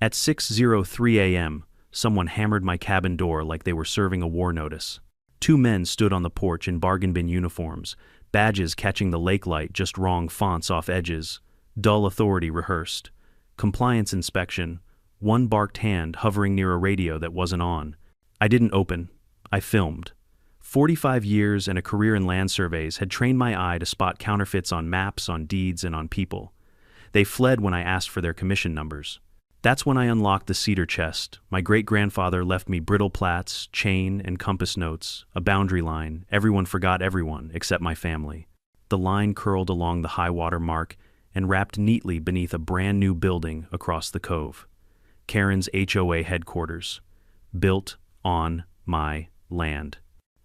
At 6:03 a.m., someone hammered my cabin door like they were serving a war notice. Two men stood on the porch in bargain bin uniforms, badges catching the lake light just wrong fonts off edges, dull authority rehearsed. Compliance inspection, one barked hand hovering near a radio that wasn't on. I didn't open, I filmed. 45 years and a career in land surveys had trained my eye to spot counterfeits on maps, on deeds, and on people. They fled when I asked for their commission numbers. That's when I unlocked the cedar chest. My great-grandfather left me brittle plats, chain, and compass notes, a boundary line. Everyone forgot everyone except my family. The line curled along the high-water mark and wrapped neatly beneath a brand-new building across the cove. Karen's HOA headquarters, built on my land.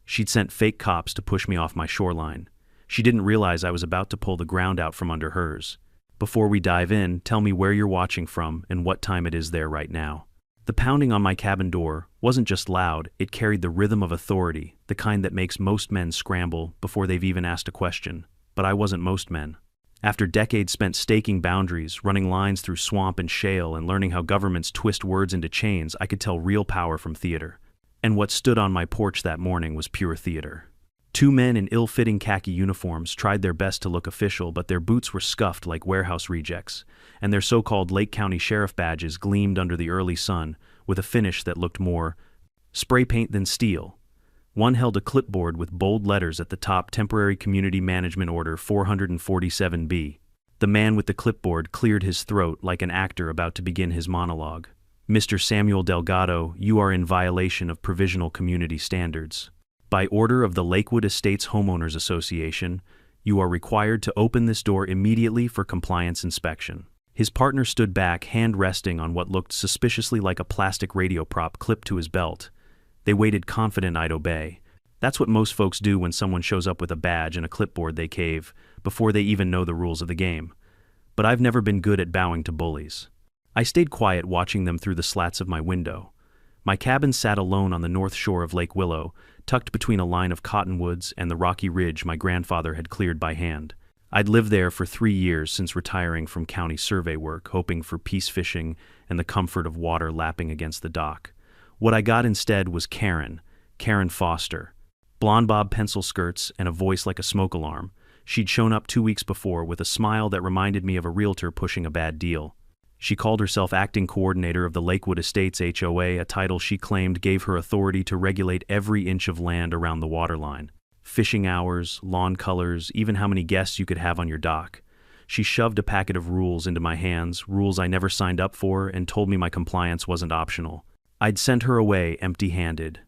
She'd sent fake cops to push me off my shoreline. She didn't realize I was about to pull the ground out from under hers. Before we dive in, tell me where you're watching from and what time it is there right now. The pounding on my cabin door wasn't just loud, it carried the rhythm of authority, the kind that makes most men scramble before they've even asked a question. But I wasn't most men. After decades spent staking boundaries, running lines through swamp and shale, and learning how governments twist words into chains, I could tell real power from theater. And what stood on my porch that morning was pure theater. Two men in ill-fitting khaki uniforms tried their best to look official, but their boots were scuffed like warehouse rejects, and their so-called Lake County Sheriff badges gleamed under the early sun with a finish that looked more spray paint than steel. One held a clipboard with bold letters at the top, Temporary Community Management Order 447B. The man with the clipboard cleared his throat like an actor about to begin his monologue. Mr. Samuel Delgado, you are in violation of provisional community standards. By order of the Lakewood Estates Homeowners Association, you are required to open this door immediately for compliance inspection. His partner stood back, hand resting on what looked suspiciously like a plastic radio prop clipped to his belt. They waited confident I'd obey. That's what most folks do when someone shows up with a badge and a clipboard. They cave, before they even know the rules of the game. But I've never been good at bowing to bullies. I stayed quiet, watching them through the slats of my window. My cabin sat alone on the north shore of Lake Willow, tucked between a line of cottonwoods and the rocky ridge my grandfather had cleared by hand. I'd lived there for 3 years since retiring from county survey work, hoping for peace fishing and the comfort of water lapping against the dock. What I got instead was Karen Foster. Blonde bob pencil skirts and a voice like a smoke alarm. She'd shown up 2 weeks before with a smile that reminded me of a realtor pushing a bad deal. She called herself acting coordinator of the Lakewood Estates HOA, a title she claimed gave her authority to regulate every inch of land around the waterline. Fishing hours, lawn colors, even how many guests you could have on your dock. She shoved a packet of rules into my hands, rules I never signed up for, and told me my compliance wasn't optional. I'd sent her away empty-handed.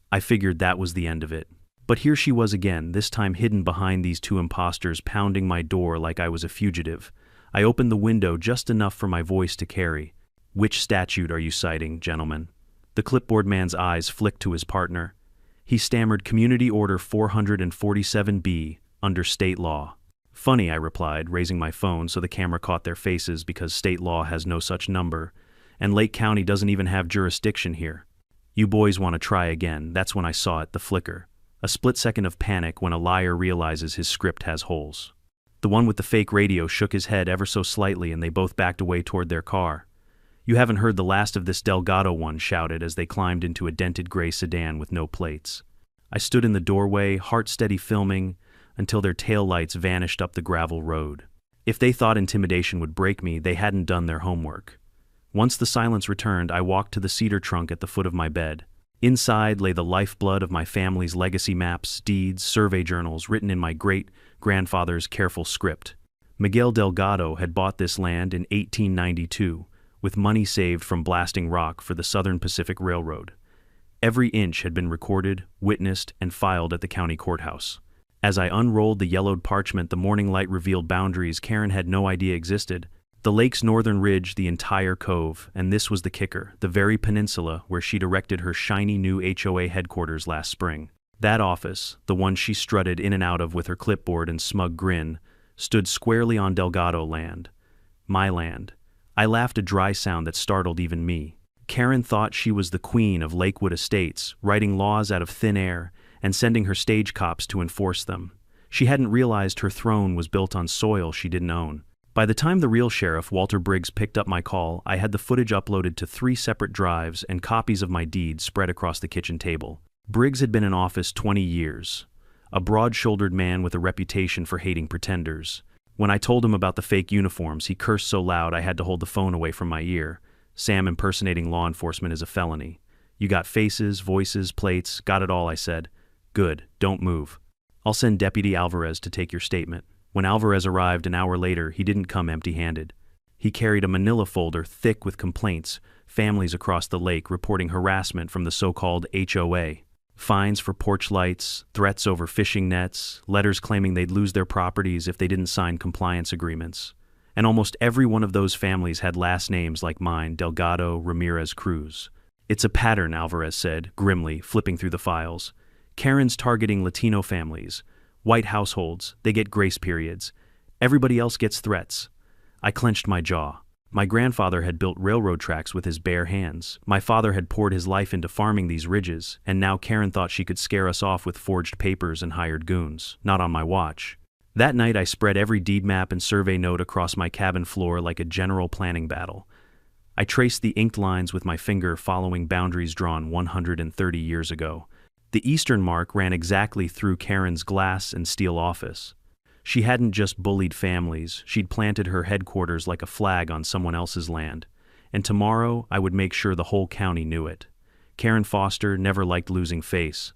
I figured that was the end of it. But here she was again, this time hidden behind these two imposters, pounding my door like I was a fugitive. I opened the window just enough for my voice to carry. Which statute are you citing, gentlemen? The clipboard man's eyes flicked to his partner. He stammered, Community Order 447B, under state law. Funny, I replied, raising my phone so the camera caught their faces, because state law has no such number, and Lake County doesn't even have jurisdiction here. You boys want to try again. That's when I saw it, the flicker. A split second of panic when a liar realizes his script has holes. The one with the fake radio shook his head ever so slightly, and they both backed away toward their car. You haven't heard the last of this, Delgado one shouted as they climbed into a dented gray sedan with no plates. I stood in the doorway, heart steady, filming, until their taillights vanished up the gravel road. If they thought intimidation would break me, they hadn't done their homework. Once the silence returned, I walked to the cedar trunk at the foot of my bed. Inside lay the lifeblood of my family's legacy: maps, deeds, survey journals written in my great-grandfather's careful script. Miguel Delgado had bought this land in 1892, with money saved from blasting rock for the Southern Pacific Railroad. Every inch had been recorded, witnessed, and filed at the county courthouse. As I unrolled the yellowed parchment, the morning light revealed boundaries Karen had no idea existed. The lake's northern ridge, the entire cove, and this was the kicker, the very peninsula where she'd erected her shiny new HOA headquarters last spring. That office, the one she strutted in and out of with her clipboard and smug grin, stood squarely on Delgado land. My land. I laughed, a dry sound that startled even me. Karen thought she was the queen of Lakewood Estates, writing laws out of thin air and sending her stage cops to enforce them. She hadn't realized her throne was built on soil she didn't own. By the time the real sheriff, Walter Briggs, picked up my call, I had the footage uploaded to 3 separate drives and copies of my deeds spread across the kitchen table. Briggs had been in office 20 years, a broad-shouldered man with a reputation for hating pretenders. When I told him about the fake uniforms, he cursed so loud I had to hold the phone away from my ear. "Sam, impersonating law enforcement is a felony. You got faces, voices, plates, got it all," I said. "Good, don't move. I'll send Deputy Alvarez to take your statement." When Alvarez arrived an hour later, he didn't come empty-handed. He carried a manila folder thick with complaints, families across the lake reporting harassment from the so-called HOA. Fines for porch lights, threats over fishing nets, letters claiming they'd lose their properties if they didn't sign compliance agreements. And almost every one of those families had last names like mine, Delgado, Ramirez, Cruz. "It's a pattern," Alvarez said, grimly, flipping through the files. "Karen's targeting Latino families. White households, they get grace periods. Everybody else gets threats." I clenched my jaw. My grandfather had built railroad tracks with his bare hands. My father had poured his life into farming these ridges, and now Karen thought she could scare us off with forged papers and hired goons. Not on my watch. That night I spread every deed map and survey note across my cabin floor like a general planning battle. I traced the inked lines with my finger, following boundaries drawn 130 years ago. The eastern mark ran exactly through Karen's glass and steel office. She hadn't just bullied families, she'd planted her headquarters like a flag on someone else's land. And tomorrow I would make sure the whole county knew it. Karen Foster never liked losing face.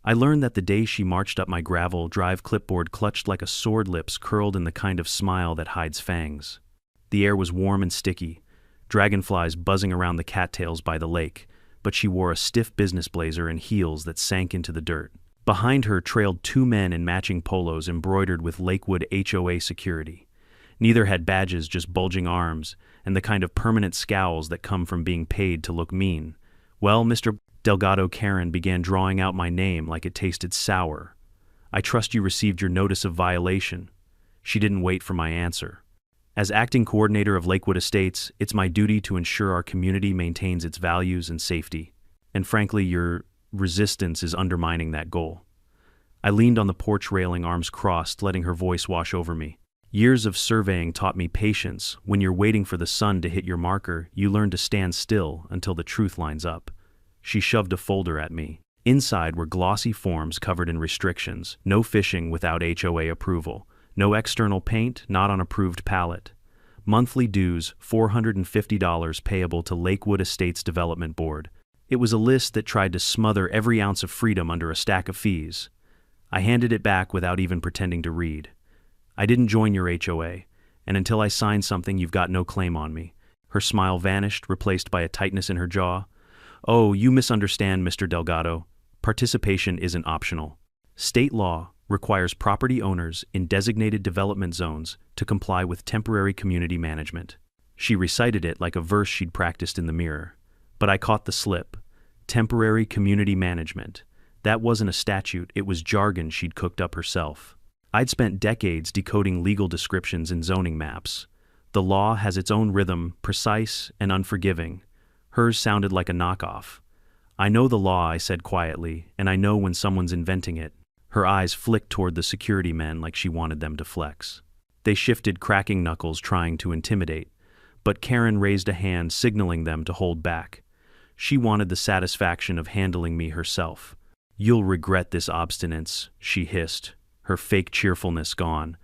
I learned that the day she marched up my gravel drive, clipboard clutched like a sword, lips curled in the kind of smile that hides fangs. The air was warm and sticky, dragonflies buzzing around the cattails by the lake, but she wore a stiff business blazer and heels that sank into the dirt. Behind her trailed 2 men in matching polos embroidered with Lakewood HOA security. Neither had badges, just bulging arms, and the kind of permanent scowls that come from being paid to look mean. "Well, Mr. Delgado," Karen began, drawing out my name like it tasted sour. "I trust you received your notice of violation." She didn't wait for my answer. "As acting coordinator of Lakewood Estates, it's my duty to ensure our community maintains its values and safety. And frankly, your resistance is undermining that goal." I leaned on the porch railing, arms crossed, letting her voice wash over me. "Years of surveying taught me patience. When you're waiting for the sun to hit your marker, you learn to stand still until the truth lines up." She shoved a folder at me. Inside were glossy forms covered in restrictions: no fishing without HOA approval, no external paint, not on approved pallet. Monthly dues, $450 payable to Lakewood Estates Development Board. It was a list that tried to smother every ounce of freedom under a stack of fees. I handed it back without even pretending to read. "I didn't join your HOA, and until I sign something, you've got no claim on me." Her smile vanished, replaced by a tightness in her jaw. "Oh, you misunderstand, Mr. Delgado. Participation isn't optional. State law requires property owners in designated development zones to comply with temporary community management." She recited it like a verse she'd practiced in the mirror. But I caught the slip. Temporary community management. That wasn't a statute, it was jargon she'd cooked up herself. I'd spent decades decoding legal descriptions in zoning maps. The law has its own rhythm, precise and unforgiving. Hers sounded like a knockoff. "I know the law," I said quietly, "and I know when someone's inventing it." Her eyes flicked toward the security men like she wanted them to flex. They shifted, cracking knuckles, trying to intimidate. But Karen raised a hand, signaling them to hold back. She wanted the satisfaction of handling me herself. "You'll regret this obstinance," she hissed, her fake cheerfulness gone.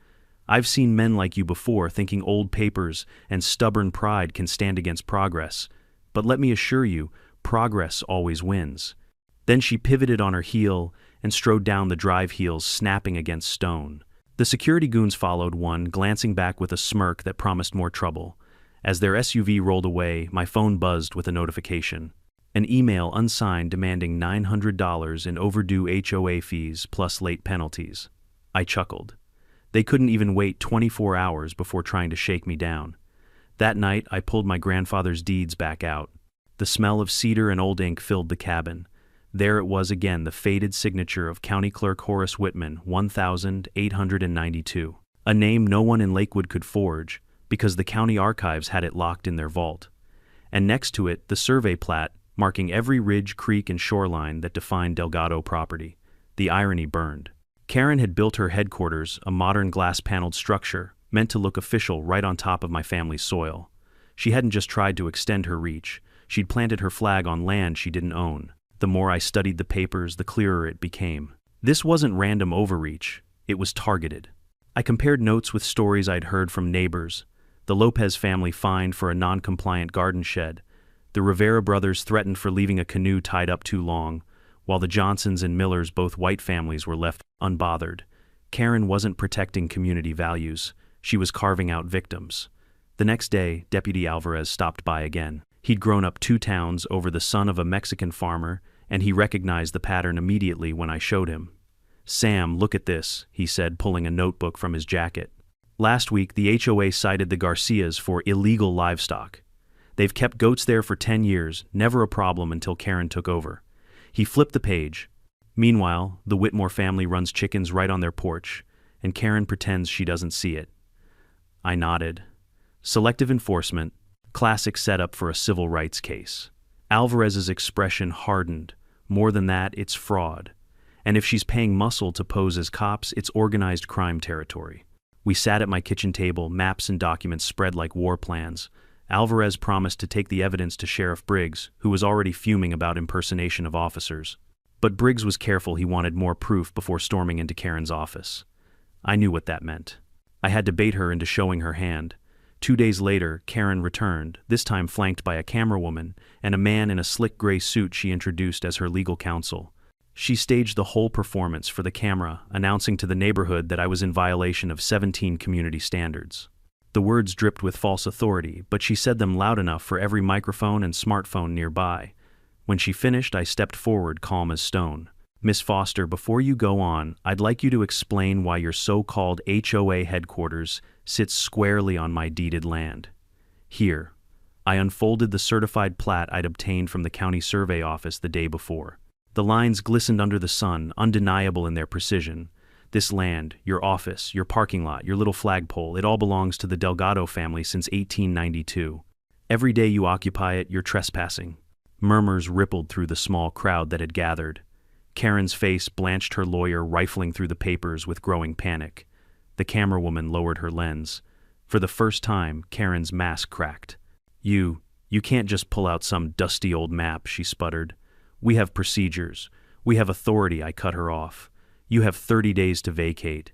"I've seen men like you before, thinking old papers and stubborn pride can stand against progress. But let me assure you, progress always wins." Then she pivoted on her heel and strode down the drive, heels snapping against stone. The security goons followed, one glancing back with a smirk that promised more trouble. As their SUV rolled away, my phone buzzed with a notification. An email unsigned demanding $900 in overdue HOA fees plus late penalties. I chuckled. They couldn't even wait 24 hours before trying to shake me down. That night, I pulled my grandfather's deeds back out. The smell of cedar and old ink filled the cabin. There it was again, the faded signature of County Clerk Horace Whitman, 1892. A name no one in Lakewood could forge, because the county archives had it locked in their vault. And next to it, the survey plat, marking every ridge, creek, and shoreline that defined Delgado property. The irony burned. Karen had built her headquarters, a modern glass-paneled structure, meant to look official right on top of my family's soil. She hadn't just tried to extend her reach, she'd planted her flag on land she didn't own. The more I studied the papers, the clearer it became. This wasn't random overreach, it was targeted. I compared notes with stories I'd heard from neighbors. The Lopez family fined for a non-compliant garden shed. The Rivera brothers threatened for leaving a canoe tied up too long, while the Johnsons and Millers, both white families, were left unbothered. Karen wasn't protecting community values, she was carving out victims. The next day, Deputy Alvarez stopped by again. He'd grown up 2 towns over the son of a Mexican farmer, and he recognized the pattern immediately when I showed him. "Sam, look at this," he said, pulling a notebook from his jacket. "Last week, the HOA cited the Garcias for illegal livestock. They've kept goats there for 10 years, never a problem until Karen took over." He flipped the page. Meanwhile, the Whitmore family runs chickens right on their porch, and Karen pretends she doesn't see it. I nodded. Selective enforcement, classic setup for a civil rights case. Alvarez's expression hardened. More than that, it's fraud. And if she's paying muscle to pose as cops, it's organized crime territory. We sat at my kitchen table, maps and documents spread like war plans. Alvarez promised to take the evidence to Sheriff Briggs, who was already fuming about impersonation of officers. But Briggs was careful, he wanted more proof before storming into Karen's office. I knew what that meant. I had to bait her into showing her hand. 2 days later, Karen returned, this time flanked by a camerawoman and a man in a slick gray suit she introduced as her legal counsel. She staged the whole performance for the camera, announcing to the neighborhood that I was in violation of 17 community standards. The words dripped with false authority, but she said them loud enough for every microphone and smartphone nearby. When she finished, I stepped forward, calm as stone. "Miss Foster, before you go on, I'd like you to explain why your so-called HOA headquarters sits squarely on my deeded land." Here, I unfolded the certified plat I'd obtained from the county survey office the day before. The lines glistened under the sun, undeniable in their precision. "This land, your office, your parking lot, your little flagpole, it all belongs to the Delgado family since 1892. Every day you occupy it, you're trespassing." Murmurs rippled through the small crowd that had gathered. Karen's face blanched, her lawyer rifling through the papers with growing panic. The camerawoman lowered her lens. For the first time, Karen's mask cracked. You can't just pull out some dusty old map," she sputtered. "We have procedures. We have authority," I cut her off. "You have 30 days to vacate.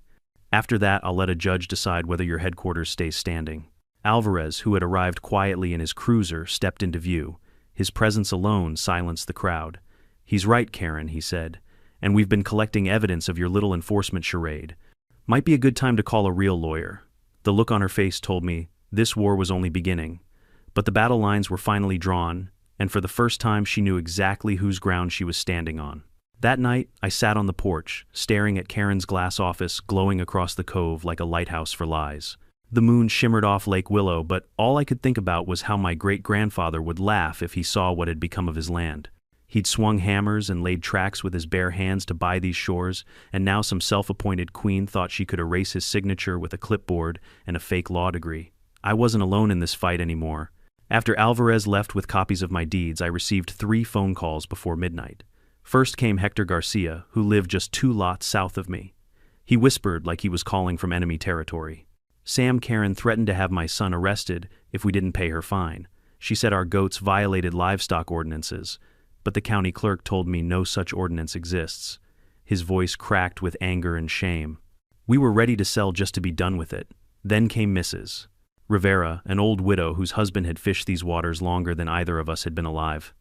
After that, I'll let a judge decide whether your headquarters stays standing." Alvarez, who had arrived quietly in his cruiser, stepped into view. His presence alone silenced the crowd. "He's right, Karen," he said, "and we've been collecting evidence of your little enforcement charade. Might be a good time to call a real lawyer." The look on her face told me this war was only beginning. But the battle lines were finally drawn, and for the first time she knew exactly whose ground she was standing on. That night, I sat on the porch, staring at Karen's glass office glowing across the cove like a lighthouse for lies. The moon shimmered off Lake Willow, but all I could think about was how my great-grandfather would laugh if he saw what had become of his land. He'd swung hammers and laid tracks with his bare hands to buy these shores, and now some self-appointed queen thought she could erase his signature with a clipboard and a fake law degree. I wasn't alone in this fight anymore. After Alvarez left with copies of my deeds, I received 3 phone calls before midnight. First came Hector Garcia, who lived just 2 lots south of me. He whispered like he was calling from enemy territory. "Sam, Karen threatened to have my son arrested if we didn't pay her fine. She said our goats violated livestock ordinances, but the county clerk told me no such ordinance exists." His voice cracked with anger and shame. "We were ready to sell just to be done with it. Then came Mrs. Rivera, an old widow whose husband had fished these waters longer than either of us had been alive.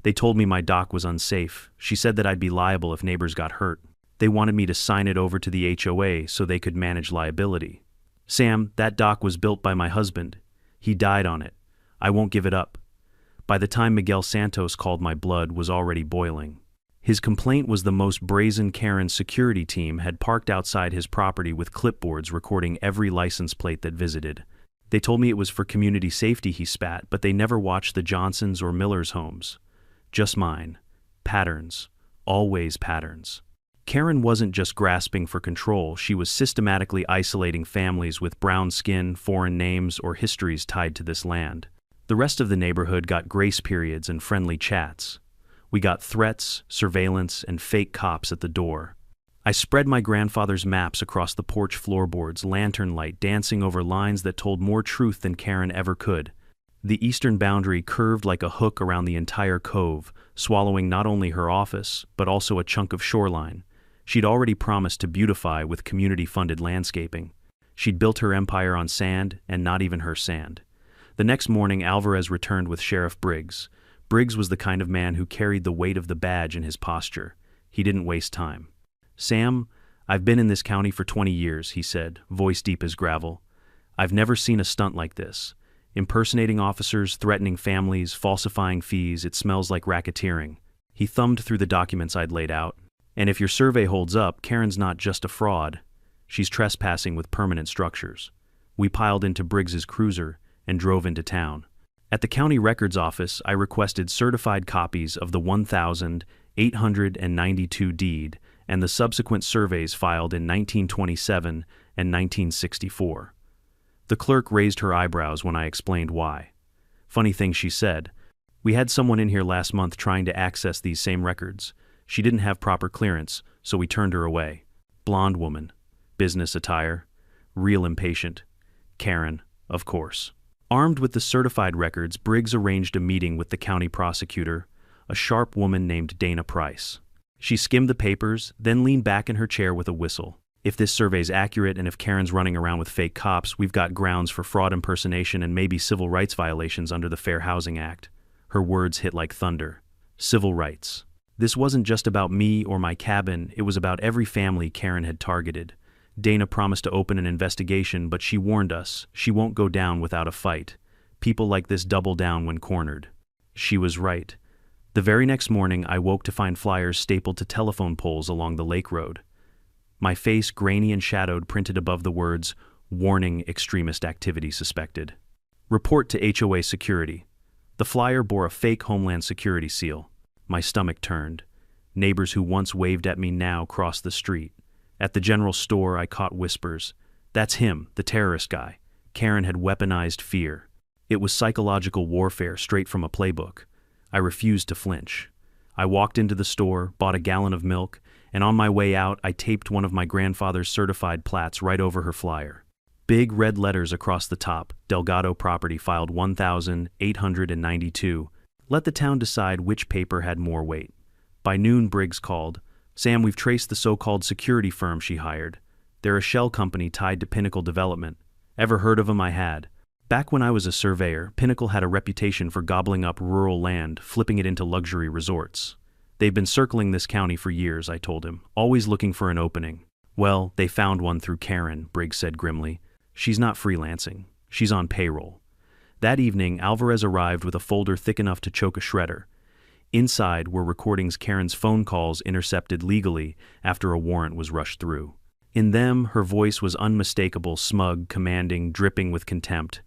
They told me my dock was unsafe. She said that I'd be liable if neighbors got hurt. They wanted me to sign it over to the HOA so they could manage liability. Sam, that dock was built by my husband. He died on it. I won't give it up." By the time Miguel Santos called, my blood was already boiling. His complaint was the most brazen. Karen's security team had parked outside his property with clipboards recording every license plate that visited. They told me it was for community safety, he spat, but they never watched the Johnsons' or Millers' homes. Just mine. Patterns. Always patterns. Karen wasn't just grasping for control, she was systematically isolating families with brown skin, foreign names, or histories tied to this land. The rest of the neighborhood got grace periods and friendly chats. We got threats, surveillance, and fake cops at the door. I spread my grandfather's maps across the porch floorboards, lantern light dancing over lines that told more truth than Karen ever could. The eastern boundary curved like a hook around the entire cove, swallowing not only her office, but also a chunk of shoreline. She'd already promised to beautify with community-funded landscaping. She'd built her empire on sand, and not even her sand. The next morning, Alvarez returned with Sheriff Briggs. Briggs was the kind of man who carried the weight of the badge in his posture. He didn't waste time. "Sam, I've been in this county for 20 years, he said, voice deep as gravel. "I've never seen a stunt like this. Impersonating officers, threatening families, falsifying fees, it smells like racketeering." He thumbed through the documents I'd laid out. "And if your survey holds up, Karen's not just a fraud. She's trespassing with permanent structures." We piled into Briggs's cruiser and drove into town. At the county records office, I requested certified copies of the 1,892 deed and the subsequent surveys filed in 1927 and 1964. The clerk raised her eyebrows when I explained why. Funny thing she said, "We had someone in here last month trying to access these same records. She didn't have proper clearance, so we turned her away. Blonde woman, business attire, real impatient. Karen, of course." Armed with the certified records, Briggs arranged a meeting with the county prosecutor, a sharp woman named Dana Price. She skimmed the papers, then leaned back in her chair with a whistle. "If this survey's accurate and if Karen's running around with fake cops, we've got grounds for fraud, impersonation, and maybe civil rights violations under the Fair Housing Act." Her words hit like thunder. Civil rights. This wasn't just about me or my cabin, it was about every family Karen had targeted. Dana promised to open an investigation, but she warned us, she won't go down without a fight. People like this double down when cornered. She was right. The very next morning, I woke to find flyers stapled to telephone poles along the lake road. My face, grainy and shadowed, printed above the words, "Warning, extremist activity suspected. Report to HOA security." The flyer bore a fake Homeland Security seal. My stomach turned. Neighbors who once waved at me now crossed the street. At the general store, I caught whispers. "That's him, the terrorist guy." Karen had weaponized fear. It was psychological warfare straight from a playbook. I refused to flinch. I walked into the store, bought a gallon of milk, and on my way out, I taped one of my grandfather's certified plats right over her flyer. Big red letters across the top, "Delgado property filed 1,892. Let the town decide which paper had more weight." By noon, Briggs called. "Sam, we've traced the so-called security firm she hired. They're a shell company tied to Pinnacle Development. Ever heard of them? I had. Back when I was a surveyor, Pinnacle had a reputation for gobbling up rural land, flipping it into luxury resorts. They've been circling this county for years, I told him, always looking for an opening. Well, they found one through Karen," Briggs said grimly. "She's not freelancing. She's on payroll." That evening, Alvarez arrived with a folder thick enough to choke a shredder. Inside were recordings Karen's phone calls intercepted legally after a warrant was rushed through. In them, her voice was unmistakable, smug, commanding, dripping with contempt.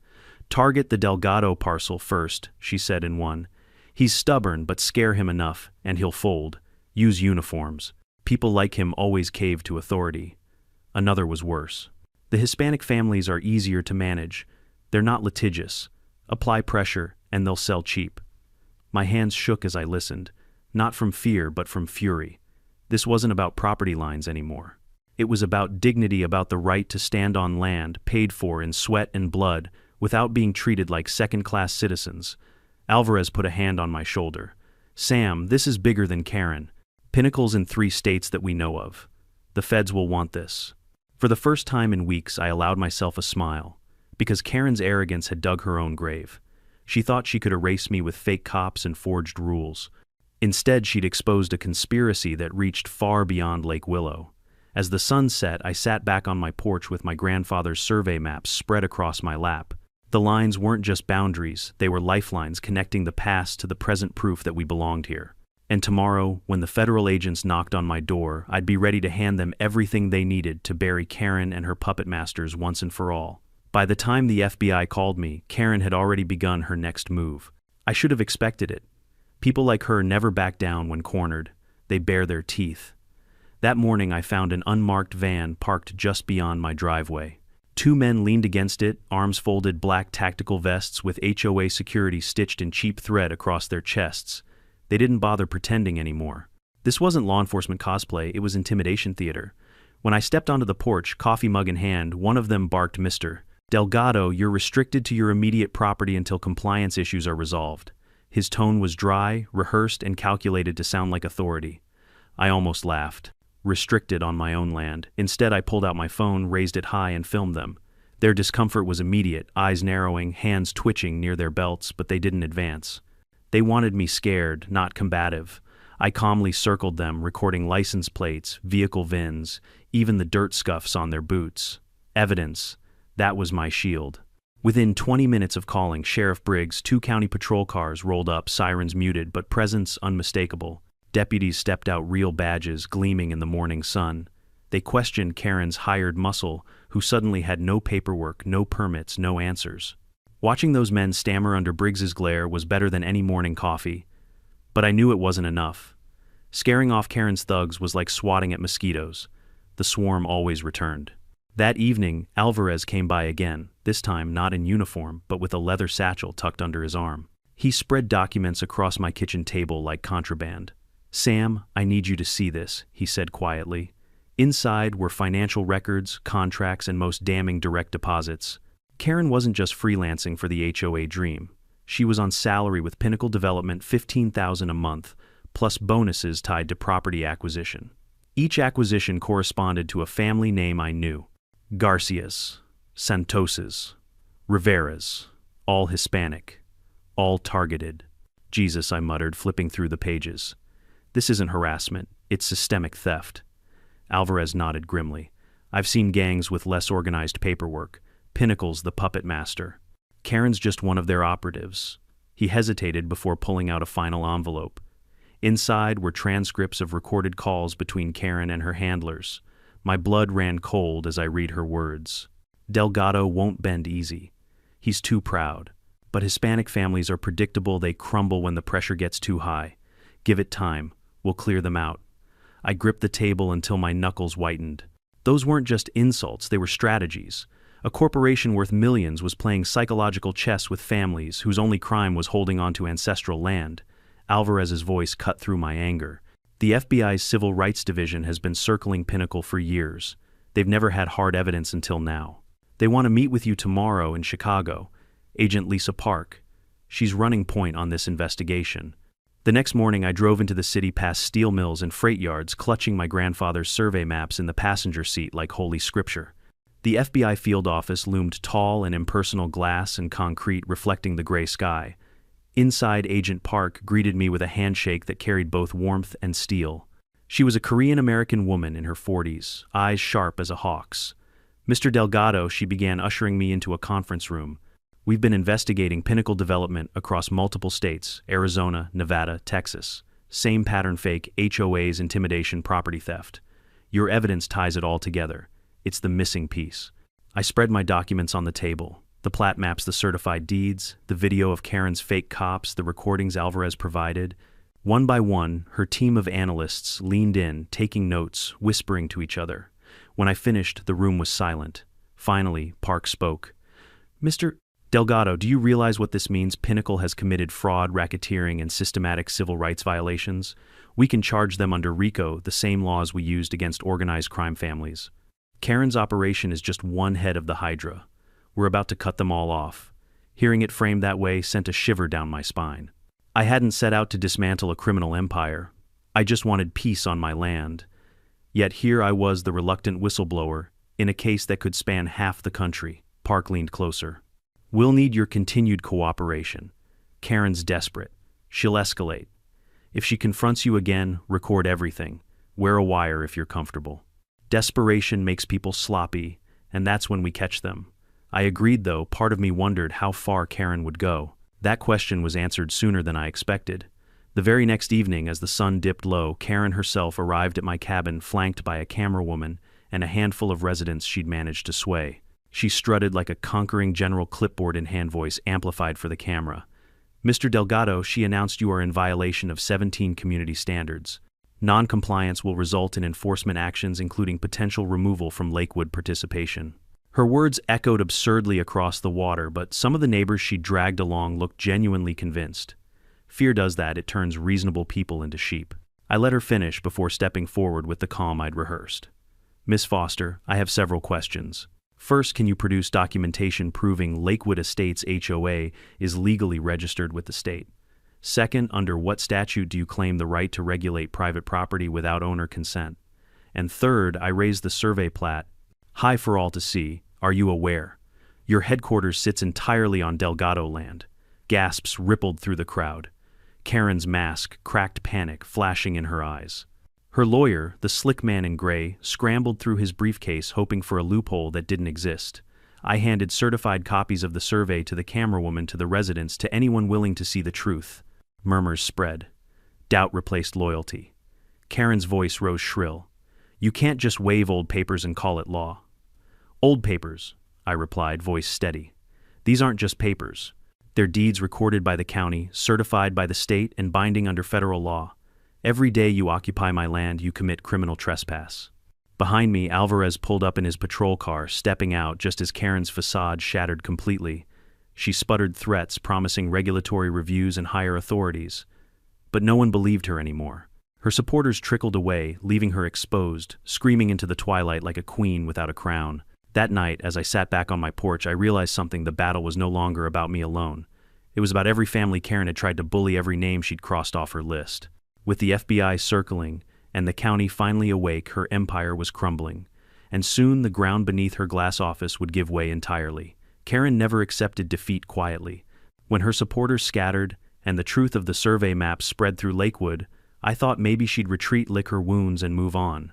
"Target the Delgado parcel first," she said in one. "He's stubborn, but scare him enough, and he'll fold. Use uniforms. People like him always cave to authority." Another was worse. "The Hispanic families are easier to manage. They're not litigious. Apply pressure, and they'll sell cheap." My hands shook as I listened, not from fear but from fury. This wasn't about property lines anymore. It was about dignity, about the right to stand on land paid for in sweat and blood without being treated like second-class citizens. Alvarez put a hand on my shoulder. "Sam, this is bigger than Karen. Pinnacle's in 3 states that we know of. The feds will want this." For the first time in weeks, I allowed myself a smile, because Karen's arrogance had dug her own grave. She thought she could erase me with fake cops and forged rules. Instead, she'd exposed a conspiracy that reached far beyond Lake Willow. As the sun set, I sat back on my porch with my grandfather's survey maps spread across my lap. The lines weren't just boundaries, they were lifelines connecting the past to the present, proof that we belonged here. And tomorrow, when the federal agents knocked on my door, I'd be ready to hand them everything they needed to bury Karen and her puppet masters once and for all. By the time the FBI called me, Karen had already begun her next move. I should have expected it. People like her never back down when cornered. They bare their teeth. That morning, I found an unmarked van parked just beyond my driveway. 2 men leaned against it, arms folded, black tactical vests with HOA security stitched in cheap thread across their chests. They didn't bother pretending anymore. This wasn't law enforcement cosplay, it was intimidation theater. When I stepped onto the porch, coffee mug in hand, one of them barked, "Mr. Delgado, you're restricted to your immediate property until compliance issues are resolved." His tone was dry, rehearsed, and calculated to sound like authority. I almost laughed. Restricted on my own land. Instead, I pulled out my phone, raised it high, and filmed them. Their discomfort was immediate, eyes narrowing, hands twitching near their belts, but they didn't advance. They wanted me scared, not combative. I calmly circled them, recording license plates, vehicle VINs, even the dirt scuffs on their boots. Evidence. That was my shield. Within 20 minutes of calling, Sheriff Briggs, 2 county patrol cars rolled up, sirens muted, but presence unmistakable. Deputies stepped out, real badges gleaming in the morning sun. They questioned Karen's hired muscle, who suddenly had no paperwork, no permits, no answers. Watching those men stammer under Briggs's glare was better than any morning coffee. But I knew it wasn't enough. Scaring off Karen's thugs was like swatting at mosquitoes. The swarm always returned. That evening, Alvarez came by again, this time not in uniform, but with a leather satchel tucked under his arm. He spread documents across my kitchen table like contraband. "Sam, I need you to see this," he said quietly. Inside were financial records, contracts, and most damning direct deposits. Karen wasn't just freelancing for the HOA dream. She was on salary with Pinnacle Development, $15,000 a month, plus bonuses tied to property acquisition. Each acquisition corresponded to a family name I knew. Garcias, Santoses, Riveras, all Hispanic, all targeted. "Jesus," I muttered, flipping through the pages. "This isn't harassment, it's systemic theft." Alvarez nodded grimly. "I've seen gangs with less organized paperwork. Pinnacle's the puppet master. Karen's just one of their operatives." He hesitated before pulling out a final envelope. Inside were transcripts of recorded calls between Karen and her handlers. My blood ran cold as I read her words. "Delgado won't bend easy. He's too proud. But Hispanic families are predictable, they crumble when the pressure gets too high. Give it time. We'll clear them out." I gripped the table until my knuckles whitened. Those weren't just insults, they were strategies. A corporation worth millions was playing psychological chess with families whose only crime was holding on to ancestral land. Alvarez's voice cut through my anger. "The FBI's Civil Rights Division has been circling Pinnacle for years. They've never had hard evidence until now. They want to meet with you tomorrow in Chicago. Agent Lisa Park. She's running point on this investigation." The next morning I drove into the city past steel mills and freight yards, clutching my grandfather's survey maps in the passenger seat like holy scripture. The FBI field office loomed tall and impersonal, glass and concrete reflecting the gray sky. Inside, Agent Park greeted me with a handshake that carried both warmth and steel. She was a Korean-American woman in her 40s, eyes sharp as a hawk's. "Mr. Delgado," she began, ushering me into a conference room. "We've been investigating Pinnacle Development across multiple states, Arizona, Nevada, Texas. Same pattern: fake, HOAs, intimidation, property theft. Your evidence ties it all together. It's the missing piece." I spread my documents on the table. The plat maps, the certified deeds, the video of Karen's fake cops, the recordings Alvarez provided. One by one, her team of analysts leaned in, taking notes, whispering to each other. When I finished, the room was silent. Finally, Park spoke. "Mr. Delgado, do you realize what this means? Pinnacle has committed fraud, racketeering, and systematic civil rights violations. We can charge them under RICO, the same laws we used against organized crime families. Karen's operation is just one head of the Hydra. We're about to cut them all off." Hearing it framed that way sent a shiver down my spine. I hadn't set out to dismantle a criminal empire. I just wanted peace on my land. Yet here I was, the reluctant whistleblower, in a case that could span half the country. Park leaned closer. "We'll need your continued cooperation. Karen's desperate. She'll escalate. If she confronts you again, record everything. Wear a wire if you're comfortable. Desperation makes people sloppy, and that's when we catch them." I agreed, though part of me wondered how far Karen would go. That question was answered sooner than I expected. The very next evening, as the sun dipped low, Karen herself arrived at my cabin, flanked by a camerawoman and a handful of residents she'd managed to sway. She strutted like a conquering general, clipboard in hand, voice amplified for the camera. "Mr. Delgado," she announced, "you are in violation of 17 community standards. Non-compliance will result in enforcement actions, including potential removal from Lakewood participation." Her words echoed absurdly across the water, but some of the neighbors she dragged along looked genuinely convinced. Fear does that, it turns reasonable people into sheep. I let her finish before stepping forward with the calm I'd rehearsed. Miss Foster, I have several questions. First, can you produce documentation proving Lakewood Estates HOA is legally registered with the state? Second, under what statute do you claim the right to regulate private property without owner consent? And third, I raised the survey plat. Hi for all to see, are you aware? Your headquarters sits entirely on Delgado land. Gasps rippled through the crowd. Karen's mask cracked, panic flashing in her eyes. Her lawyer, the slick man in gray, scrambled through his briefcase hoping for a loophole that didn't exist. I handed certified copies of the survey to the camerawoman to the residents to anyone willing to see the truth. Murmurs spread. Doubt replaced loyalty. Karen's voice rose shrill. You can't just wave old papers and call it law. Old papers, I replied, voice steady. These aren't just papers. They're deeds recorded by the county, certified by the state, and binding under federal law. Every day you occupy my land, you commit criminal trespass. Behind me, Alvarez pulled up in his patrol car, stepping out just as Karen's facade shattered completely. She sputtered threats, promising regulatory reviews and higher authorities. But no one believed her anymore. Her supporters trickled away, leaving her exposed, screaming into the twilight like a queen without a crown. That night, as I sat back on my porch, I realized something: the battle was no longer about me alone. It was about every family Karen had tried to bully, every name she'd crossed off her list. With the FBI circling, and the county finally awake, her empire was crumbling. And soon the ground beneath her glass office would give way entirely. Karen never accepted defeat quietly. When her supporters scattered, and the truth of the survey map spread through Lakewood, I thought maybe she'd retreat, lick her wounds, and move on.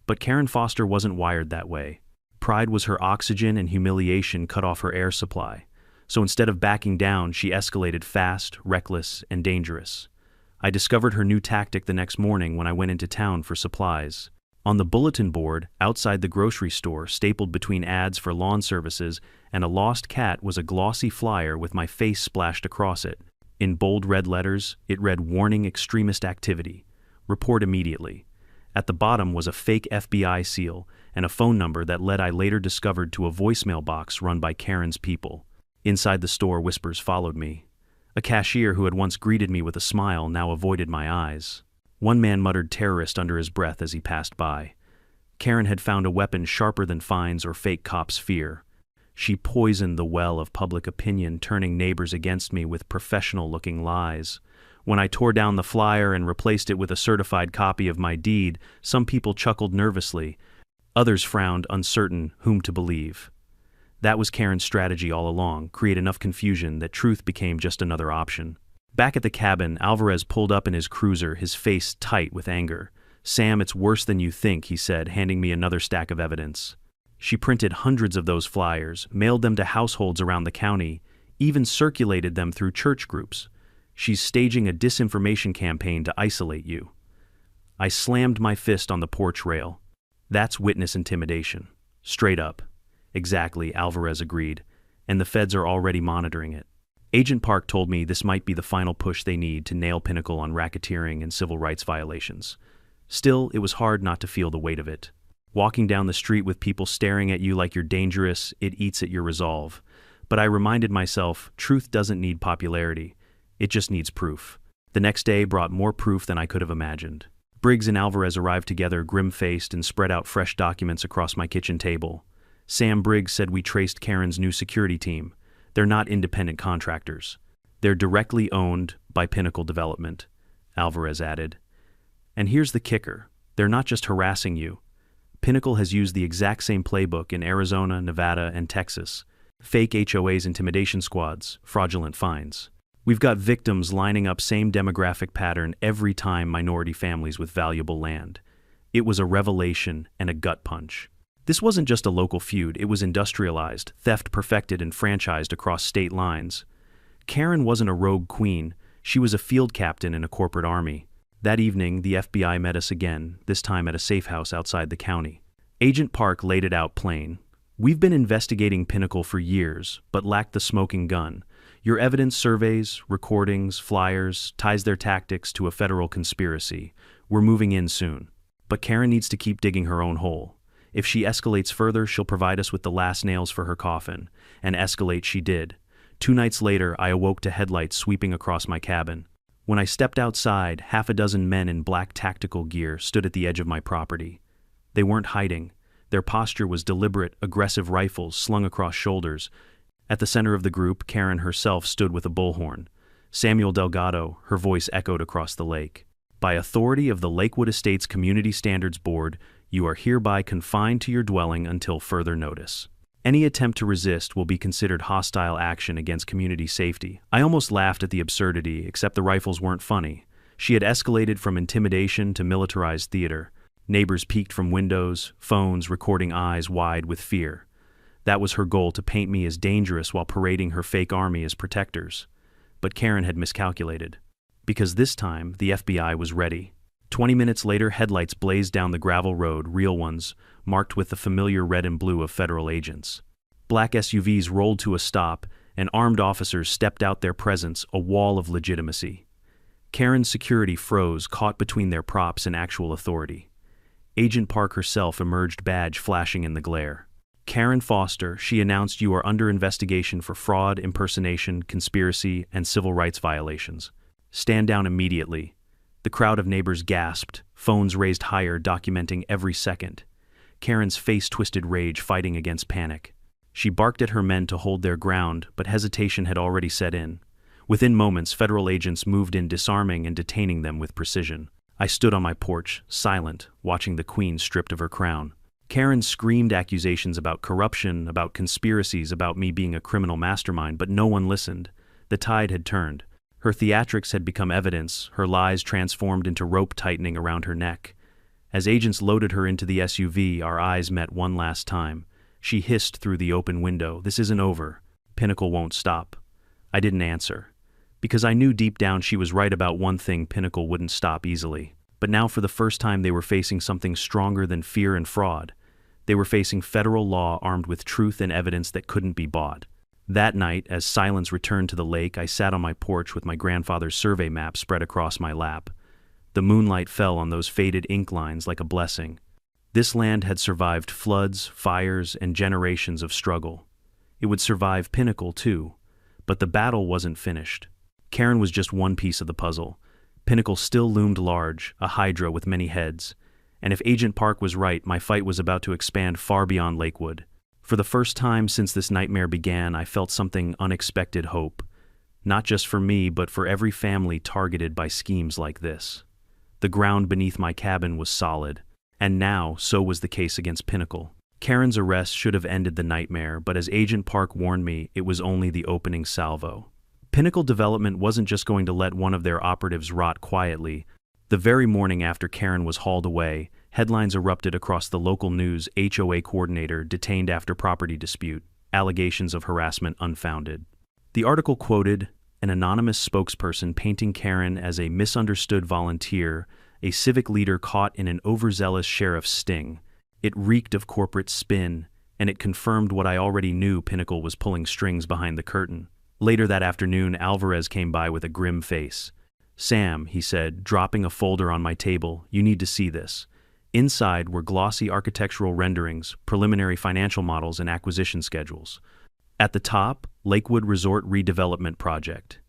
But Karen Foster wasn't wired that way. Pride was her oxygen, and humiliation cut off her air supply. So instead of backing down, she escalated fast, reckless, and dangerous. I discovered her new tactic the next morning when I went into town for supplies. On the bulletin board outside the grocery store, stapled between ads for lawn services and a lost cat, was a glossy flyer with my face splashed across it. In bold red letters, it read, "Warning extremist activity. Report immediately." At the bottom was a fake FBI seal and a phone number that led, I later discovered, to a voicemail box run by Karen's people. Inside the store, whispers followed me. A cashier who had once greeted me with a smile now avoided my eyes. One man muttered "terrorist" under his breath as he passed by. Karen had found a weapon sharper than fines or fake cops' fear. She poisoned the well of public opinion, turning neighbors against me with professional-looking lies. When I tore down the flyer and replaced it with a certified copy of my deed, some people chuckled nervously. Others frowned, uncertain whom to believe. That was Karen's strategy all along: create enough confusion that truth became just another option. Back at the cabin, Alvarez pulled up in his cruiser, his face tight with anger. "Sam, it's worse than you think," he said, handing me another stack of evidence. She printed hundreds of those flyers, mailed them to households around the county, even circulated them through church groups. She's staging a disinformation campaign to isolate you. I slammed my fist on the porch rail. That's witness intimidation. Straight up. Exactly, Alvarez agreed, and the feds are already monitoring it. Agent Park told me this might be the final push they need to nail Pinnacle on racketeering and civil rights violations. Still, it was hard not to feel the weight of it. Walking down the street with people staring at you like you're dangerous, it eats at your resolve. But I reminded myself, truth doesn't need popularity. It just needs proof. The next day brought more proof than I could have imagined. Briggs and Alvarez arrived together, grim-faced, and spread out fresh documents across my kitchen table. Sam Briggs said we traced Karen's new security team. They're not independent contractors. They're directly owned by Pinnacle Development, Alvarez added. And here's the kicker. They're not just harassing you. Pinnacle has used the exact same playbook in Arizona, Nevada, and Texas. Fake HOAs, intimidation squads, fraudulent fines. We've got victims lining up, same demographic pattern every time: minority families with valuable land. It was a revelation and a gut punch. This wasn't just a local feud, it was industrialized, theft perfected, and franchised across state lines. Karen wasn't a rogue queen, she was a field captain in a corporate army. That evening, the FBI met us again, this time at a safe house outside the county. Agent Park laid it out plain. "We've been investigating Pinnacle for years, but lacked the smoking gun. Your evidence, surveys, recordings, flyers, ties their tactics to a federal conspiracy. We're moving in soon. But Karen needs to keep digging her own hole. If she escalates further, she'll provide us with the last nails for her coffin." And escalate she did. 2 nights later, I awoke to headlights sweeping across my cabin. When I stepped outside, half a dozen men in black tactical gear stood at the edge of my property. They weren't hiding. Their posture was deliberate, aggressive rifles slung across shoulders. At the center of the group, Karen herself stood with a bullhorn. Samuel Delgado, her voice echoed across the lake. By authority of the Lakewood Estates Community Standards Board, you are hereby confined to your dwelling until further notice. Any attempt to resist will be considered hostile action against community safety. I almost laughed at the absurdity, except the rifles weren't funny. She had escalated from intimidation to militarized theater. Neighbors peeked from windows, phones recording eyes wide with fear. That was her goal, to paint me as dangerous while parading her fake army as protectors. But Karen had miscalculated. Because this time, the FBI was ready. 20 minutes later, headlights blazed down the gravel road, real ones, marked with the familiar red and blue of federal agents. Black SUVs rolled to a stop, and armed officers stepped out, their presence a wall of legitimacy. Karen's security froze, caught between their props and actual authority. Agent Park herself emerged, badge flashing in the glare. Karen Foster, she announced, you are under investigation for fraud, impersonation, conspiracy, and civil rights violations. Stand down immediately. The crowd of neighbors gasped, phones raised higher, documenting every second. Karen's face twisted, rage fighting against panic. She barked at her men to hold their ground, but hesitation had already set in. Within moments, federal agents moved in, disarming and detaining them with precision. I stood on my porch, silent, watching the queen stripped of her crown. Karen screamed accusations about corruption, about conspiracies, about me being a criminal mastermind, but no one listened. The tide had turned. Her theatrics had become evidence, her lies transformed into rope tightening around her neck. As agents loaded her into the SUV, our eyes met one last time. She hissed through the open window, "This isn't over. Pinnacle won't stop." I didn't answer, because I knew deep down she was right about one thing: Pinnacle wouldn't stop easily. But now, for the first time, they were facing something stronger than fear and fraud. They were facing federal law armed with truth and evidence that couldn't be bought. That night, as silence returned to the lake, I sat on my porch with my grandfather's survey map spread across my lap. The moonlight fell on those faded ink lines like a blessing. This land had survived floods, fires, and generations of struggle. It would survive Pinnacle, too. But the battle wasn't finished. Karen was just one piece of the puzzle. Pinnacle still loomed large, a hydra with many heads. And if Agent Park was right, my fight was about to expand far beyond Lakewood. For the first time since this nightmare began, I felt something unexpected: hope. Not just for me, but for every family targeted by schemes like this. The ground beneath my cabin was solid. And now, so was the case against Pinnacle. Karen's arrest should have ended the nightmare, but as Agent Park warned me, it was only the opening salvo. Pinnacle Development wasn't just going to let one of their operatives rot quietly. The very morning after Karen was hauled away, headlines erupted across the local news: HOA coordinator detained after property dispute, allegations of harassment unfounded. The article quoted an anonymous spokesperson painting Karen as a misunderstood volunteer, a civic leader caught in an overzealous sheriff's sting. It reeked of corporate spin, and it confirmed what I already knew: Pinnacle was pulling strings behind the curtain. Later that afternoon, Alvarez came by with a grim face. "Sam," he said, dropping a folder on my table, "you need to see this." Inside were glossy architectural renderings, preliminary financial models, and acquisition schedules. At the top, Lakewood Resort Redevelopment Project.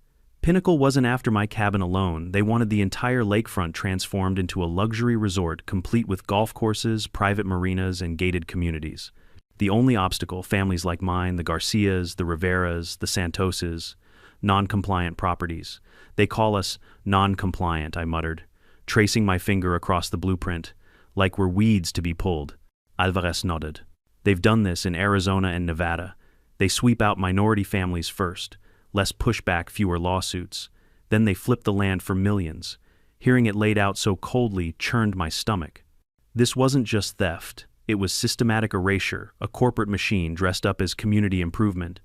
Pinnacle wasn't after my cabin alone. They wanted the entire lakefront transformed into a luxury resort, complete with golf courses, private marinas, and gated communities. The only obstacle: families like mine, the Garcias, the Riveras, the Santoses, non-compliant properties. "They call us non-compliant," I muttered, tracing my finger across the blueprint. "Like we're weeds to be pulled." Alvarez nodded. "They've done this in Arizona and Nevada. They sweep out minority families first. Less pushback, fewer lawsuits. Then they flip the land for millions." Hearing it laid out so coldly churned my stomach. This wasn't just theft. It was systematic erasure, a corporate machine dressed up as community improvement.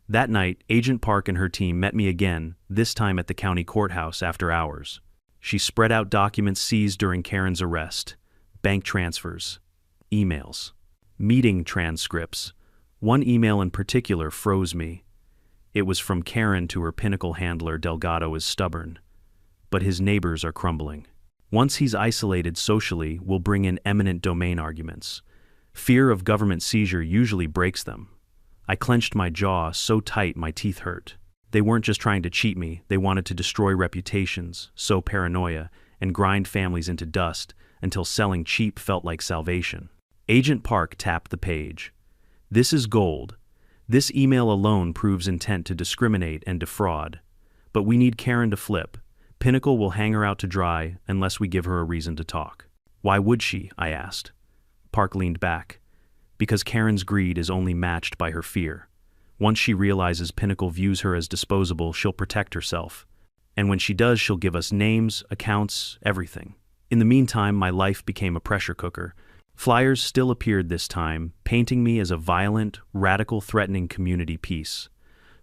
That night, Agent Park and her team met me again, this time at the county courthouse after hours. She spread out documents seized during Karen's arrest: bank transfers, emails, meeting transcripts. One email in particular froze me. It was from Karen to her Pinnacle handler: "Delgado is stubborn, but his neighbors are crumbling. Once he's isolated socially, we'll bring in eminent domain arguments. Fear of government seizure usually breaks them." I clenched my jaw so tight my teeth hurt. They weren't just trying to cheat me, they wanted to destroy reputations, sow paranoia, and grind families into dust until selling cheap felt like salvation. Agent Park tapped the page. This is gold. This email alone proves intent to discriminate and defraud. But we need Karen to flip. Pinnacle will hang her out to dry unless we give her a reason to talk. Why would she? I asked. Park leaned back. Because Karen's greed is only matched by her fear. Once she realizes Pinnacle views her as disposable, she'll protect herself. And when she does, she'll give us names, accounts, everything. In the meantime, my life became a pressure cooker. Flyers still appeared this time, painting me as a violent, radical, threatening community piece.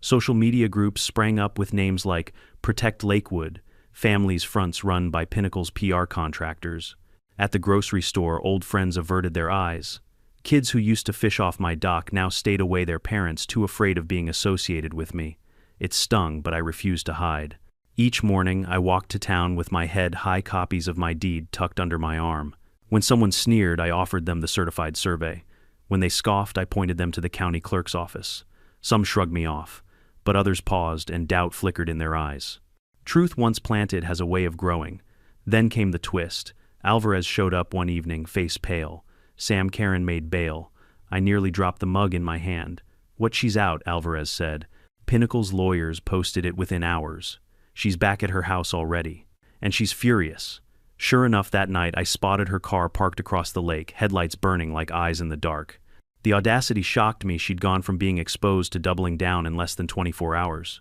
Social media groups sprang up with names like Protect Lakewood, families' fronts run by Pinnacle's PR contractors. At the grocery store, old friends averted their eyes. Kids who used to fish off my dock now stayed away, their parents too afraid of being associated with me. It stung, but I refused to hide. Each morning, I walked to town with my head high, copies of my deed tucked under my arm. When someone sneered, I offered them the certified survey. When they scoffed, I pointed them to the county clerk's office. Some shrugged me off, but others paused and doubt flickered in their eyes. Truth once planted has a way of growing. Then came the twist. Alvarez showed up one evening, face pale. Sam Karen made bail. I nearly dropped the mug in my hand. What, she's out, Alvarez said. Pinnacle's lawyers posted it within hours. She's back at her house already. And she's furious. Sure enough, that night I spotted her car parked across the lake, headlights burning like eyes in the dark. The audacity shocked me. She'd gone from being exposed to doubling down in less than 24 hours.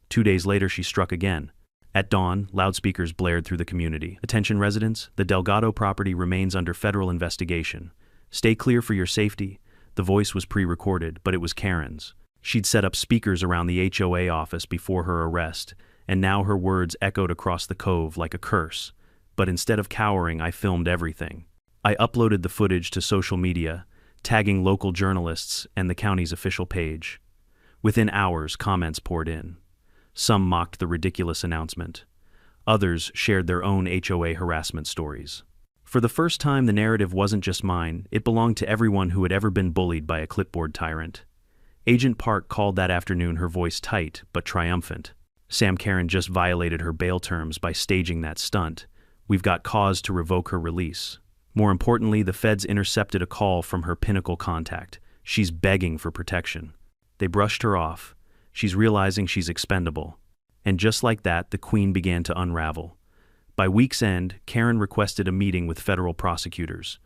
2 days later, she struck again. At dawn, loudspeakers blared through the community. Attention residents, the Delgado property remains under federal investigation. Stay clear for your safety. The voice was pre-recorded, but it was Karen's. She'd set up speakers around the HOA office before her arrest, and now her words echoed across the cove like a curse. But instead of cowering, I filmed everything. I uploaded the footage to social media, tagging local journalists and the county's official page. Within hours, comments poured in. Some mocked the ridiculous announcement. Others shared their own HOA harassment stories. For the first time, the narrative wasn't just mine, it belonged to everyone who had ever been bullied by a clipboard tyrant. Agent Park called that afternoon, her voice tight but triumphant. Sam Karen just violated her bail terms by staging that stunt. We've got cause to revoke her release. More importantly, the feds intercepted a call from her Pinnacle contact. She's begging for protection. They brushed her off. She's realizing she's expendable. And just like that, the Queen began to unravel. By week's end, Karen requested a meeting with federal prosecutors.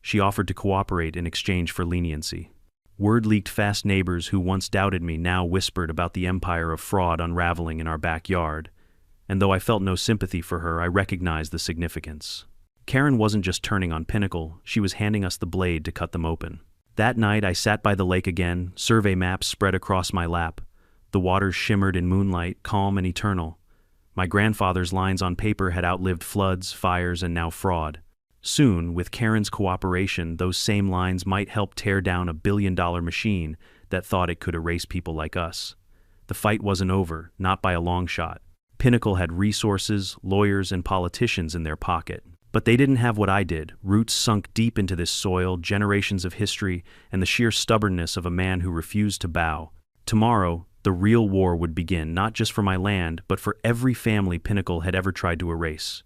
She offered to cooperate in exchange for leniency. Word leaked fast. Neighbors who once doubted me now whispered about the empire of fraud unraveling in our backyard. And though I felt no sympathy for her, I recognized the significance. Karen wasn't just turning on Pinnacle, she was handing us the blade to cut them open. That night, I sat by the lake again, survey maps spread across my lap. The waters shimmered in moonlight, calm and eternal. My grandfather's lines on paper had outlived floods, fires, and now fraud. Soon, with Karen's cooperation, those same lines might help tear down a billion-dollar machine that thought it could erase people like us. The fight wasn't over, not by a long shot. Pinnacle had resources, lawyers, and politicians in their pocket. But they didn't have what I did, roots sunk deep into this soil, generations of history, and the sheer stubbornness of a man who refused to bow. Tomorrow, the real war would begin, not just for my land, but for every family Pinnacle had ever tried to erase.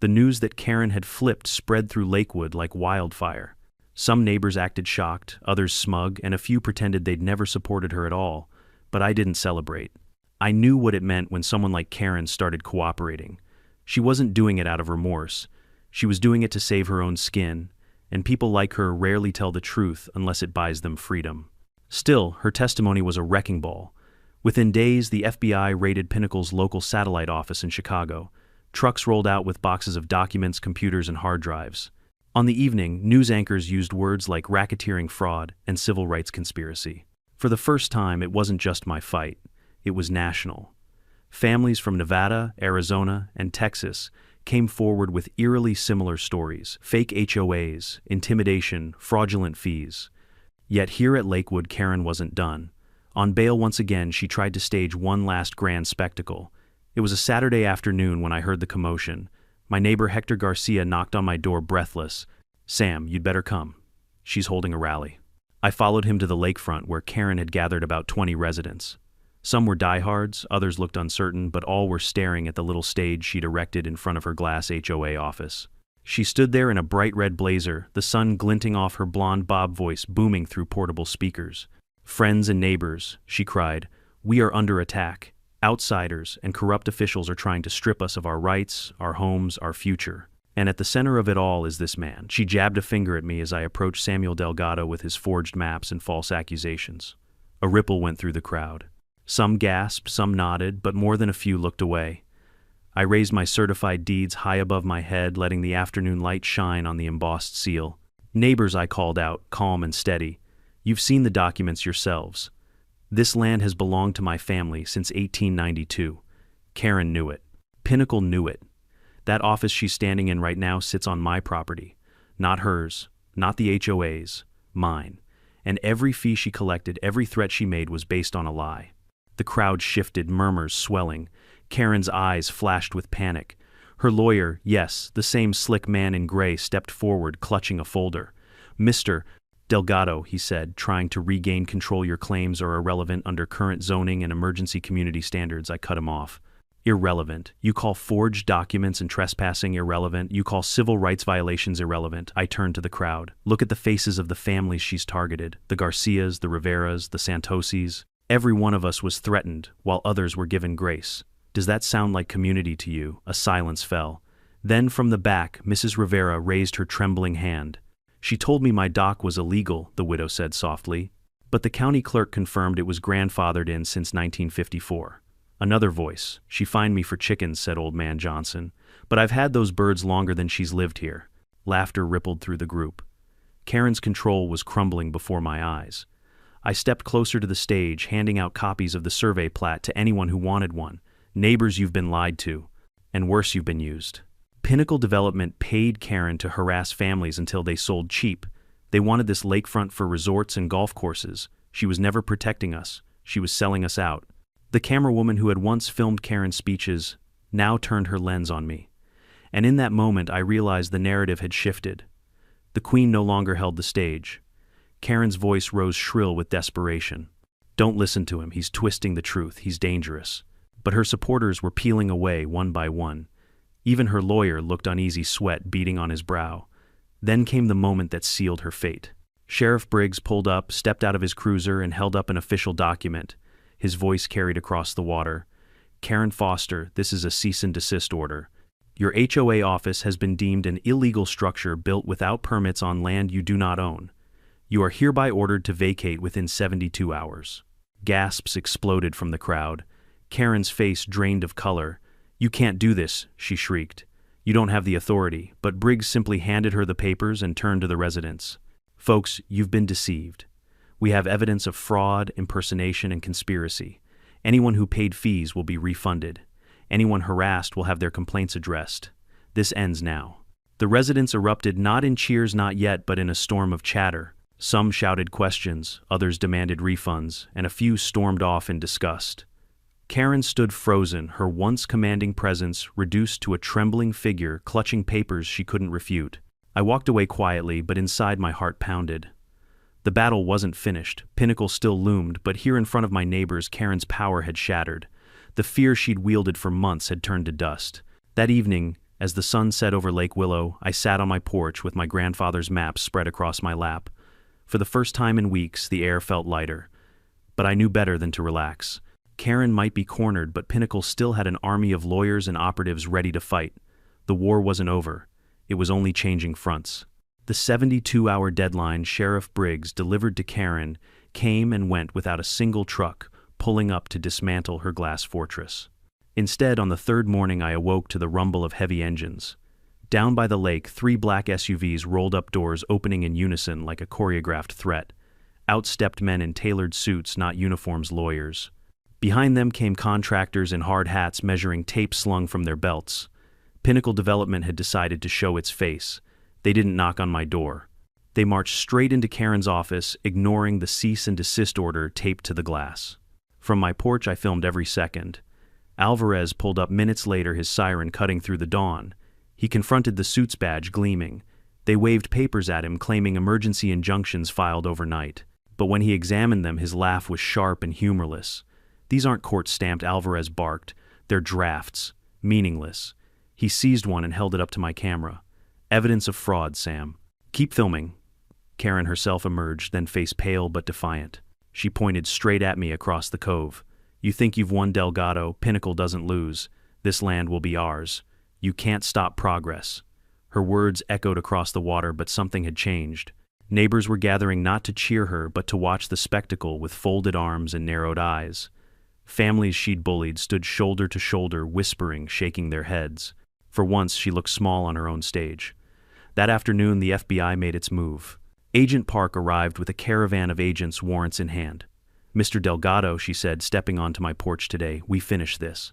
The news that Karen had flipped spread through Lakewood like wildfire. Some neighbors acted shocked, others smug, and a few pretended they'd never supported her at all. But I didn't celebrate. I knew what it meant when someone like Karen started cooperating. She wasn't doing it out of remorse. She was doing it to save her own skin, and people like her rarely tell the truth unless it buys them freedom. Still, her testimony was a wrecking ball. Within days, the FBI raided Pinnacle's local satellite office in Chicago. Trucks rolled out with boxes of documents, computers, and hard drives. On the evening, news anchors used words like racketeering, fraud, and civil rights conspiracy. For the first time, it wasn't just my fight. It was national. Families from Nevada, Arizona, and Texas came forward with eerily similar stories: fake HOAs, intimidation, fraudulent fees. Yet here at Lakewood, Karen wasn't done. On bail once again, she tried to stage one last grand spectacle. It was a Saturday afternoon when I heard the commotion. My neighbor Hector Garcia knocked on my door breathless. "Sam, you'd better come. She's holding a rally." I followed him to the lakefront where Karen had gathered about 20 residents. Some were diehards, others looked uncertain, but all were staring at the little stage she'd erected in front of her glass HOA office. She stood there in a bright red blazer, the sun glinting off her blonde bob voice booming through portable speakers. "Friends and neighbors," she cried, "we are under attack. Outsiders and corrupt officials are trying to strip us of our rights, our homes, our future. And at the center of it all is this man." She jabbed a finger at me as I approached Samuel Delgado with his forged maps and false accusations. A ripple went through the crowd. Some gasped, some nodded, but more than a few looked away. I raised my certified deeds high above my head, letting the afternoon light shine on the embossed seal. "Neighbors," I called out, calm and steady, "you've seen the documents yourselves. This land has belonged to my family since 1892. Karen knew it. Pinnacle knew it. That office she's standing in right now sits on my property. Not hers, not the HOA's, mine. And every fee she collected, every threat she made was based on a lie." The crowd shifted, murmurs swelling. Karen's eyes flashed with panic. Her lawyer, yes, the same slick man in gray, stepped forward, clutching a folder. "Mr. Delgado," he said, trying to regain control, "your claims are irrelevant under current zoning and emergency community standards." I cut him off. "Irrelevant? You call forged documents and trespassing irrelevant? You call civil rights violations irrelevant?" I turned to the crowd. "Look at the faces of the families she's targeted. The Garcias, the Riveras, the Santosis. Every one of us was threatened, while others were given grace. Does that sound like community to you?" A silence fell. Then from the back, Mrs. Rivera raised her trembling hand. "She told me my dock was illegal," the widow said softly. "But the county clerk confirmed it was grandfathered in since 1954. Another voice. "She fined me for chickens," said Old Man Johnson. "But I've had those birds longer than she's lived here." Laughter rippled through the group. Karen's control was crumbling before my eyes. I stepped closer to the stage, handing out copies of the survey plat to anyone who wanted one. "Neighbors, you've been lied to. And worse, you've been used." Pinnacle Development paid Karen to harass families until they sold cheap. They wanted this lakefront for resorts and golf courses. She was never protecting us. She was selling us out. The camerawoman who had once filmed Karen's speeches now turned her lens on me. And in that moment I realized the narrative had shifted. The Queen no longer held the stage. Karen's voice rose shrill with desperation. "Don't listen to him. He's twisting the truth. He's dangerous." But her supporters were peeling away one by one. Even her lawyer looked uneasy, sweat beading on his brow. Then came the moment that sealed her fate. Sheriff Briggs pulled up, stepped out of his cruiser, and held up an official document. His voice carried across the water. "Karen Foster, this is a cease and desist order. Your HOA office has been deemed an illegal structure built without permits on land you do not own. You are hereby ordered to vacate within 72 hours. Gasps exploded from the crowd. Karen's face drained of color. "You can't do this," she shrieked. "You don't have the authority." But Briggs simply handed her the papers and turned to the residents. "Folks, you've been deceived. We have evidence of fraud, impersonation, and conspiracy. Anyone who paid fees will be refunded. Anyone harassed will have their complaints addressed. This ends now." The residents erupted, not in cheers, not yet, but in a storm of chatter. Some shouted questions, others demanded refunds, and a few stormed off in disgust. Karen stood frozen, her once commanding presence reduced to a trembling figure clutching papers she couldn't refute. I walked away quietly, but inside my heart pounded. The battle wasn't finished. Pinnacle still loomed, but here in front of my neighbors, Karen's power had shattered. The fear she'd wielded for months had turned to dust. That evening, as the sun set over Lake Willow, I sat on my porch with my grandfather's maps spread across my lap. For the first time in weeks, the air felt lighter. But I knew better than to relax. Karen might be cornered, but Pinnacle still had an army of lawyers and operatives ready to fight. The war wasn't over. It was only changing fronts. The 72-hour deadline Sheriff Briggs delivered to Karen came and went without a single truck pulling up to dismantle her glass fortress. Instead, on the third morning, I awoke to the rumble of heavy engines. Down by the lake, 3 black SUVs rolled up, doors opening in unison like a choreographed threat. Out stepped men in tailored suits, not uniforms, lawyers. Behind them came contractors in hard hats measuring tape slung from their belts. Pinnacle Development had decided to show its face. They didn't knock on my door. They marched straight into Karen's office, ignoring the cease and desist order taped to the glass. From my porch, I filmed every second. Alvarez pulled up minutes later, his siren cutting through the dawn. He confronted the suits badge gleaming. They waved papers at him, claiming emergency injunctions filed overnight. But when he examined them, his laugh was sharp and humorless. These aren't court-stamped, Alvarez barked. They're drafts. Meaningless. He seized one and held it up to my camera. Evidence of fraud, Sam. Keep filming. Karen herself emerged, then face pale but defiant. She pointed straight at me across the cove. You think you've won, Delgado? Pinnacle doesn't lose. This land will be ours. You can't stop progress. Her words echoed across the water, but something had changed. Neighbors were gathering not to cheer her, but to watch the spectacle with folded arms and narrowed eyes. Families she'd bullied stood shoulder to shoulder, whispering, shaking their heads. For once, she looked small on her own stage. That afternoon, the FBI made its move. Agent Park arrived with a caravan of agents, warrants in hand. Mr. Delgado, she said, stepping onto my porch today, we finished this.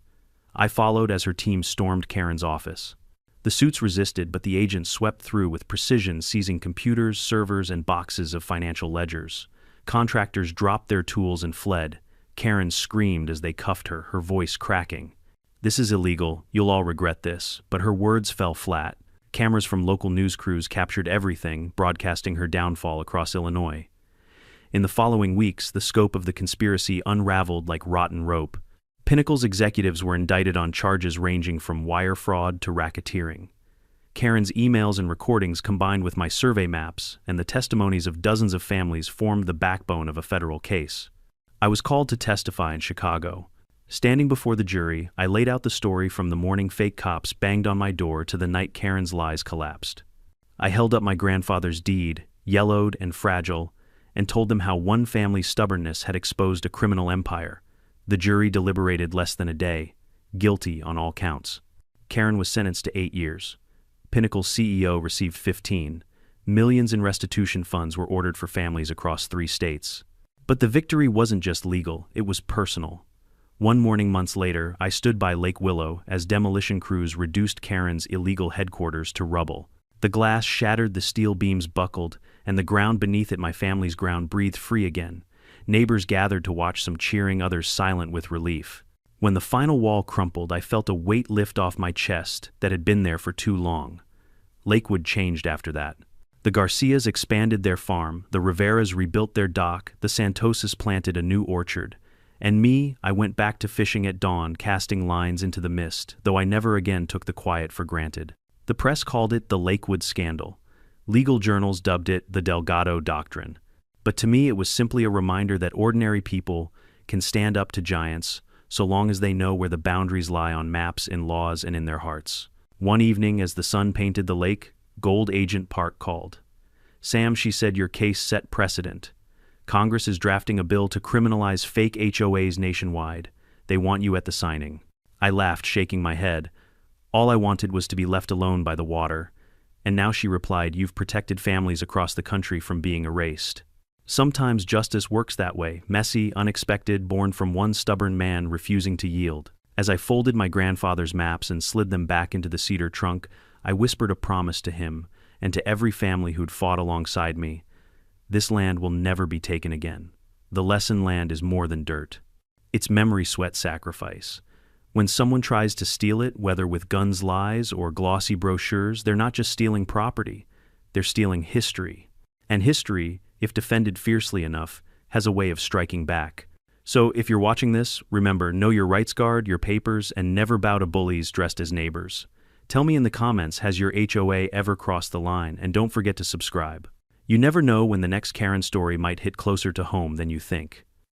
I followed as her team stormed Karen's office. The suits resisted, but the agents swept through with precision, seizing computers, servers, and boxes of financial ledgers. Contractors dropped their tools and fled. Karen screamed as they cuffed her, her voice cracking. This is illegal, you'll all regret this, but her words fell flat. Cameras from local news crews captured everything, broadcasting her downfall across Illinois. In the following weeks, the scope of the conspiracy unraveled like rotten rope. Pinnacle's executives were indicted on charges ranging from wire fraud to racketeering. Karen's emails and recordings, combined with my survey maps and the testimonies of dozens of families, formed the backbone of a federal case. I was called to testify in Chicago. Standing before the jury, I laid out the story from the morning fake cops banged on my door to the night Karen's lies collapsed. I held up my grandfather's deed, yellowed and fragile, and told them how one family's stubbornness had exposed a criminal empire. The jury deliberated less than a day, guilty on all counts. Karen was sentenced to 8 years. Pinnacle's CEO received 15. Millions in restitution funds were ordered for families across 3 states. But the victory wasn't just legal, it was personal. One morning months later, I stood by Lake Willow as demolition crews reduced Karen's illegal headquarters to rubble. The glass shattered, the steel beams buckled, and the ground beneath it, my family's ground, breathed free again. Neighbors gathered to watch, some cheering, others silent with relief. When the final wall crumpled, I felt a weight lift off my chest that had been there for too long. Lakewood changed after that. The Garcias expanded their farm, the Riveras rebuilt their dock, the Santoses planted a new orchard. And me, I went back to fishing at dawn, casting lines into the mist, though I never again took the quiet for granted. The press called it the Lakewood Scandal. Legal journals dubbed it the Delgado Doctrine. But to me, it was simply a reminder that ordinary people can stand up to giants so long as they know where the boundaries lie on maps, in laws, and in their hearts. One evening, as the sun painted the lake, Gold Agent Park called. Sam, she said, your case set precedent. Congress is drafting a bill to criminalize fake HOAs nationwide. They want you at the signing. I laughed, shaking my head. All I wanted was to be left alone by the water. And now she replied, you've protected families across the country from being erased. Sometimes justice works that way, messy, unexpected, born from one stubborn man refusing to yield. As I folded my grandfather's maps and slid them back into the cedar trunk, I whispered a promise to him and to every family who'd fought alongside me. This land will never be taken again. The lesson land is more than dirt. It's memory, sweat, sacrifice. When someone tries to steal it, whether with guns, lies, or glossy brochures, they're not just stealing property, they're stealing history. And history, if defended fiercely enough, has a way of striking back. So if you're watching this, remember, know your rights, guard your papers, and never bow to bullies dressed as neighbors. Tell me in the comments, has your HOA ever crossed the line? And don't forget to subscribe. You never know when the next Karen story might hit closer to home than you think.